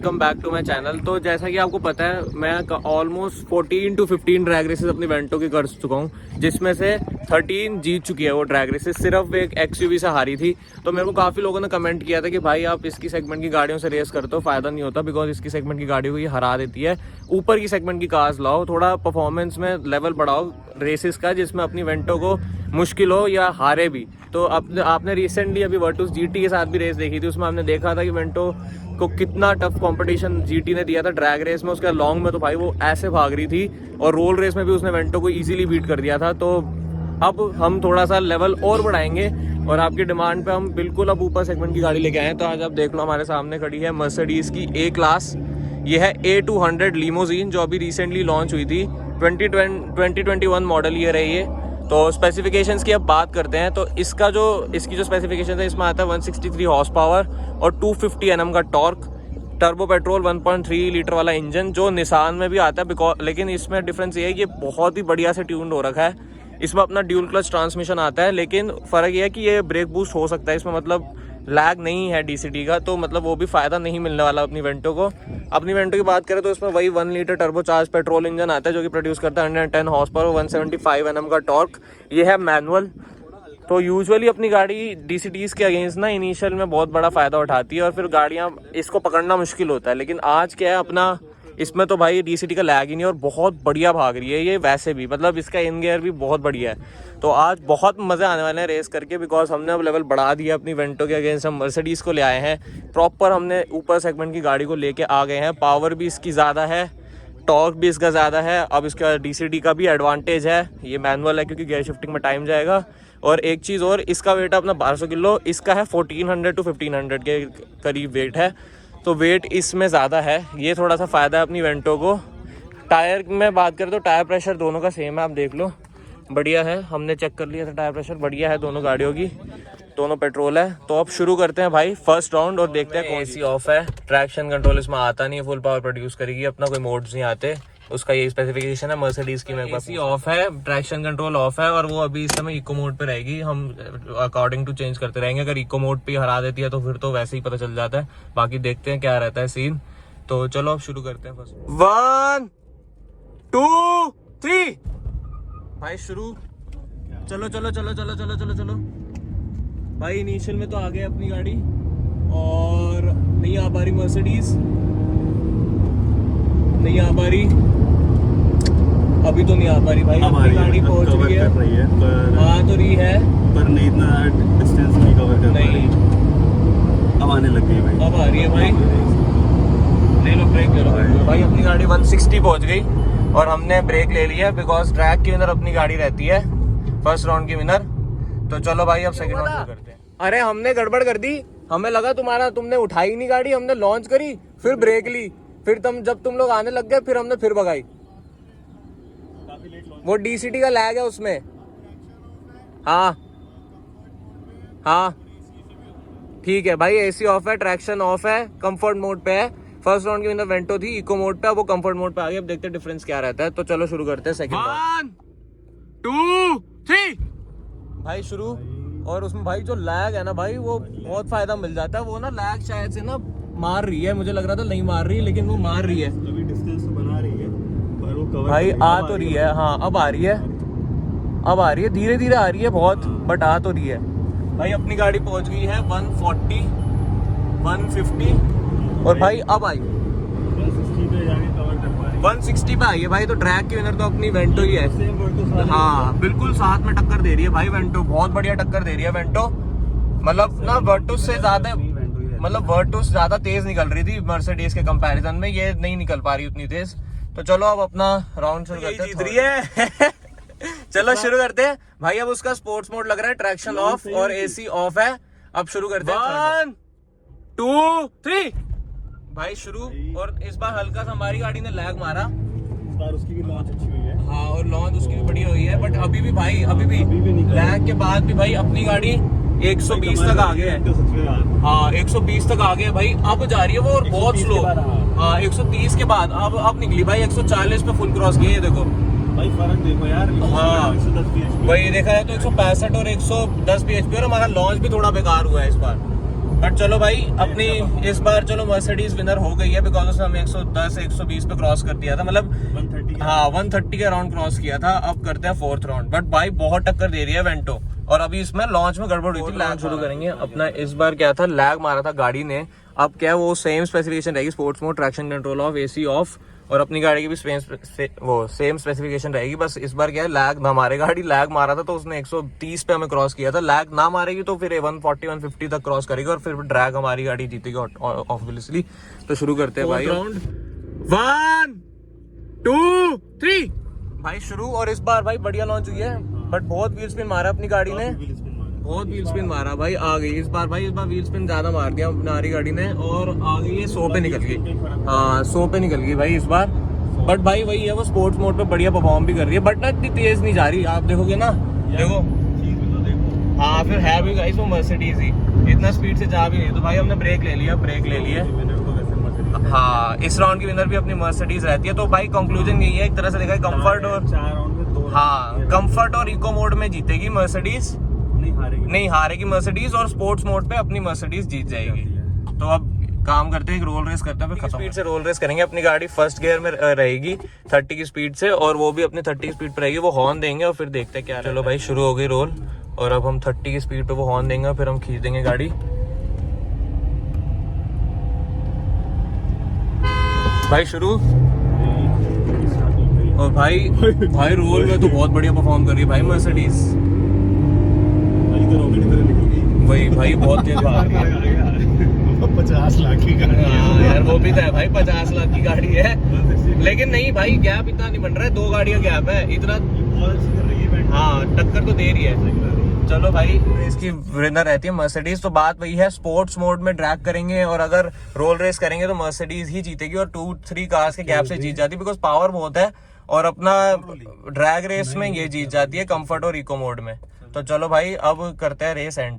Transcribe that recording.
Welcome back to my channel. तो जैसा कि आपको पता है मैं ऑलमोस्ट 14 to 15 ड्रैग रेसेस अपनी वेंटो की कर चुका हूँ, जिसमें से 13 जीत चुकी है वो ड्रैग रेसेस। सिर्फ एक XUV से हारी थी। तो मेरे को काफ़ी लोगों ने कमेंट किया था कि भाई आप इसकी सेगमेंट की गाड़ियों से रेस करते हो, फ़ायदा नहीं होता, बिकॉज इसकी सेगमेंट की गाड़ियों को ये हरा देती है। ऊपर की सेगमेंट की कार्स लाओ, थोड़ा परफॉर्मेंस में लेवल बढ़ाओ रेसेस का, जिसमें अपनी वेंटो को मुश्किल हो या हारे भी। तो आपने रिसेंटली अभी वर्टूस GT के साथ भी रेस देखी थी, उसमें हमने देखा था कि वेंटो को कितना टफ कंपटीशन GT ने दिया था ड्रैग रेस में। उसके लॉन्ग में तो भाई वो ऐसे भाग रही थी, और रोल रेस में भी उसने वेंटो को इजीली बीट कर दिया था। तो अब हम थोड़ा सा लेवल और बढ़ाएंगे, और आपकी डिमांड पे हम बिल्कुल अब ऊपर सेगमेंट की गाड़ी लेके आए हैं। तो आज आप देख लो, हमारे सामने खड़ी है मर्सिडीज की A क्लास। ये है A200 लिमोजीन, जो अभी रिसेंटली लॉन्च हुई थी। 2021 मॉडल ईयर है ये। तो स्पेसिफिकेशंस की अब बात करते हैं। तो इसकी जो स्पेसिफिकेशन है, इसमें आता है 163 हॉर्स पावर और 250 Nm का टॉर्क, टर्बो पेट्रोल 1.3 लीटर वाला इंजन, जो निसान में भी आता है। लेकिन इसमें डिफरेंस ये है कि ये बहुत ही बढ़िया से ट्यून्ड हो रखा है। इसमें अपना ड्यूल क्लच ट्रांसमिशन आता है, लेकिन फ़र्क ये है कि ये ब्रेक बूस्ट हो सकता है इसमें, मतलब लैग नहीं है DCT का। तो मतलब वो भी फ़ायदा नहीं मिलने वाला अपनी वेंटो को। अपनी वेंटो की बात करें तो इसमें वही 1 litre turbo charge petrol engine आता है, जो कि प्रोड्यूस करता है 110 हॉर्स पावर, 175 Nm का टॉर्क। ये है मैनुअल। तो यूजुअली अपनी गाड़ी DCTs के अगेंस्ट ना इनिशियल में बहुत बड़ा फ़ायदा उठाती है, और फिर गाड़ियाँ इसको पकड़ना मुश्किल होता है। लेकिन आज क्या है अपना, इसमें तो भाई DCT का लैग ही नहीं, और बहुत बढ़िया भाग रही है ये वैसे भी, मतलब इसका इन गियर भी बहुत बढ़िया है। तो आज बहुत मज़े आने वाले हैं रेस करके, बिकॉज हमने अब लेवल बढ़ा दिया अपनी वेंटो के अगेंस्ट। हम मर्सिडीज़ को ले आए हैं प्रॉपर, हमने ऊपर सेगमेंट की गाड़ी को लेके आ गए हैं। पावर भी इसकी ज़्यादा है, टॉर्क भी इसका ज़्यादा है। अब इसका DCT का भी एडवांटेज है। ये मैनुअल है क्योंकि गियर शिफ्टिंग में टाइम जाएगा। और एक चीज़ और, इसका वेट है अपना 1200 किलो, इसका है 1400 to 1500 के करीब वेट है। तो वेट इसमें ज़्यादा है, ये थोड़ा सा फ़ायदा है अपनी वेंटो को। टायर में बात करें तो टायर प्रेशर दोनों का सेम है, आप देख लो, बढ़िया है। हमने चेक कर लिया था, टायर प्रेशर बढ़िया है दोनों गाड़ियों की, दोनों पेट्रोल है। तो अब शुरू करते हैं भाई फर्स्ट राउंड, और देखते हैं। AC ऑफ है, ट्रैक्शन कंट्रोल इसमें आता नहीं है, फुल पावर प्रोड्यूस करेगी, अपना कोई मोड्स नहीं आते, उसका यही स्पेसिफिकेशन है मर्सिडीज की। मेरे पास AC ऑफ है, ट्रैक्शन कंट्रोल ऑफ है, और वो अभी इस समय इको मोड पे रहेगी। हम अकॉर्डिंग टू चेंज करते रहेंगे। अगर इको मोड पे हरा देती है तो फिर तो वैसे ही पता चल जाता है। बाकी देखते हैं क्या रहता है सीन। तो चलो अब शुरू करते हैं। फर्स्ट 1 2 3 भाई शुरू। चलो चलो चलो चलो चलो चलो चलो भाई। इनिशियल में तो आ गए अपनी गाड़ी, और नहीं आ पा रही मर्सिडीज, नहीं आ पा रही, अभी तो नहीं आ पा रही भाई। अपनी गाड़ी पहुंच रही है, आ तो रही है, पर नहीं इतना डिस्टेंस नहीं कवर कर नहीं। अब आने लग गई भाई, अब आ रही है भाई। ले लो ब्रेक ले लो भाई। अपनी गाड़ी 160 पहुंच गई, और हमने ब्रेक ले लिया, बिकॉज ट्रैक की विनर अपनी गाड़ी रहती है, फर्स्ट राउंड की विनर। तो चलो भाई अब सेकंड राउंड शुरू करते हैं। अरे हमने गड़बड़ कर दी, हमें लगा तुमने उठाई नहीं गाड़ी, हमने लॉन्च करी, फिर ब्रेक ली, फिर जब तुम लोग आने लग गए, फिर हमने फिर भगाई। वो DCT का लैग है उसमें। हाँ हाँ ठीक है भाई। AC ऑफ है, ट्रैक्शन ऑफ है, कंफर्ट मोड पे है। फर्स्ट राउंड की विनर वेंटो थी, इको मोड पे, वो कंफर्ट मोड पे आ गई। अब देखते हैं डिफरेंस क्या रहता है। तो चलो शुरू करते हैं सेकंड राउंड। 1 2 3 भाई शुरू। और उसमें भाई जो लैग है ना भाई, वो बहुत फायदा मिल जाता है। वो ना लैग शायद से ना मार रही है, मुझे लग रहा था नहीं मार रही, लेकिन वो मार रही है। अभी डिस्टेंस तो बना रही है, पर वो कवर भाई आ तो रही है। हाँ अब आ रही है, अब आ रही है, धीरे धीरे आ रही है बहुत, बट आ तो रही है भाई। अपनी गाड़ी पहुंच गई है 140 150, और भाई अब आई 160 पे जाके कवर कर पा रही है। 160 पे आई है भाई। तो ट्रैक की विनर तो अपनी वेंटो ही है। हाँ बिल्कुल साथ में टक्कर दे रही है भाई वेंटो, बहुत बढ़िया टक्कर दे रही है वेंटो। मतलब ना वर्टुस से ज्यादा, मतलब वर्टुस ज्यादा तेज निकल रही थी मर्सिडीज के कंपैरिजन में, ये नहीं निकल पा रही उतनी तेज। तो चलो अब अपना राउंड शुरू करते हैं। जीत रही है चलो शुरू करते हैं भाई। अब उसका स्पोर्ट्स मोड लग रहा है, ट्रैक्शन ऑफ और AC ऑफ है। अब शुरू करते हैं 1 2 3 भाई शुरू। और इस बार हल्का सा हमारी गाड़ी ने लैग मारा, इस बार उसकी भी लॉन्च अच्छी हुई है। हाँ और लॉन्च उसकी भी बढ़िया हुई है, बट अभी भी भाई अभी भी लैग के बाद भी भाई अपनी गाड़ी 120 तक आ गए है। हाँ 120 तक आ गए भाई। अब जा रही है वो, और बहुत स्लो। हाँ 130 के बाद अब निकली भाई 140 पे फुल क्रॉस किया। ये देखो भाई फर्क देखो यार। हाँ 110 bhp वही देखा है तो 165 और 110 bhp, और हमारा लॉन्च भी थोड़ा बेकार हुआ है इस बार। बट चलो भाई अपनी इस बार चलो मर्सिडीज विनर हो गई है, बिकॉज उसने हमें 110 120 पे क्रॉस कर दिया था, मतलब 130 हाँ 130 के राउंड क्रॉस किया था। अब करते हैं फोर्थ राउंड, बट भाई बहुत टक्कर दे रही है वेंटो। और अभी इसमें लॉन्च में गड़बड़ हुई थी, लैग शुरू करेंगे अपना। इस बार क्या था, लैग मारा था गाड़ी ने। अब क्या वो सेम स्पेसिफिकेशन रहेगी, sports mode, traction control of, AC of, और अपनी गाड़ी की भी सेम स्पेसिफिकेशन रहेगी। बस इस बार क्या है, लैग ना मारे, गाड़ी लैग मारा था तो उसने 130 पे हमें क्रॉस किया था। लैग ना मारेगी तो फिर 140 150 तक क्रॉस करेगी और फिर ड्रैग हमारी गाड़ी जीतेगी ऑब्वियसली। तो शुरू करते हैं भाई, राउंड 1 2 3 भाई शुरू। और इस बार भाई बढ़िया लॉन्च हुई है, बट बहुत व्हील स्पिन मारा अपनी गाड़ी ने, बहुत व्हील स्पिन मारा भाई। आ गई इस बार व्हील स्पिन ज्यादा मार दिया हमारी गाड़ी ने, और आ गई है 100 पे निकल गई। हाँ 100 पे निकल गई भाई इस बार। बट भाई वही है, वो स्पोर्ट्स मोड पे बढ़िया परफॉर्म भी कर रही है, बट ना इतनी तेज नहीं जा रही। आप देखोगे ना, देखो हाँ फिर है भी गाइस वो मर्सिडीज ही, इतना स्पीड से जा भी नहीं। तो भाई हमने ब्रेक ले लिया। हाँ इस राउंड की विनर भी अपनी मर्सिडीज रहती है। तो भाई कंक्लूजन यही है, एक तरह से देखा कंफर्ट और 4 राउंड में 2, हाँ कंफर्ट और इको मोड में जीतेगी मर्सिडीज, नहीं हारेगी मर्सिडीज, और स्पोर्ट्स मोड पे अपनी मर्सिडीज जीत जाएगी। तो अब काम करते हैं, एक रोल रेस करते हैं, फिर स्पीड से रोल रेस करेंगे। अपनी गाड़ी फर्स्ट गियर में रहेगी 30 की स्पीड से, और वो भी अपनी 30 की स्पीड पे रहेगी। वो हॉर्न देंगे और फिर देखते हैं क्या। चलो भाई शुरू हो गई रोल, और अब हम 30 की स्पीड पे वो हॉर्न देंगे, फिर हम खींच देंगे गाड़ी। भाई शुरू। और भाई रोल में तो बहुत बढ़िया परफॉर्म कर रही है भाई मर्सिडीज। वही भाई बहुत तेज भाग रही है। 50 लाख की गाड़ी हाँ यार वो भी तो है भाई, 50 लाख की गाड़ी है, लेकिन नहीं भाई गैप इतना नहीं बन रहा है, 2 गाड़ियां गैप है इतना। बहुत अच्छी कर रही है, हाँ टक्कर तो दे रही है। चलो भाई इसकी विनर रहती है मर्सिडीज। तो बात वही है, स्पोर्ट्स मोड में ड्रैग करेंगे और अगर रोल रेस करेंगे तो मर्सिडीज ही जीतेगी, और 2-3 कार्स के गैप से जीत जाती है, बिकॉज पावर बहुत है। और अपना ड्रैग रेस में ये जीत जाती है कंफर्ट और इको मोड में। तो चलो भाई अब करते हैं रेस एंड।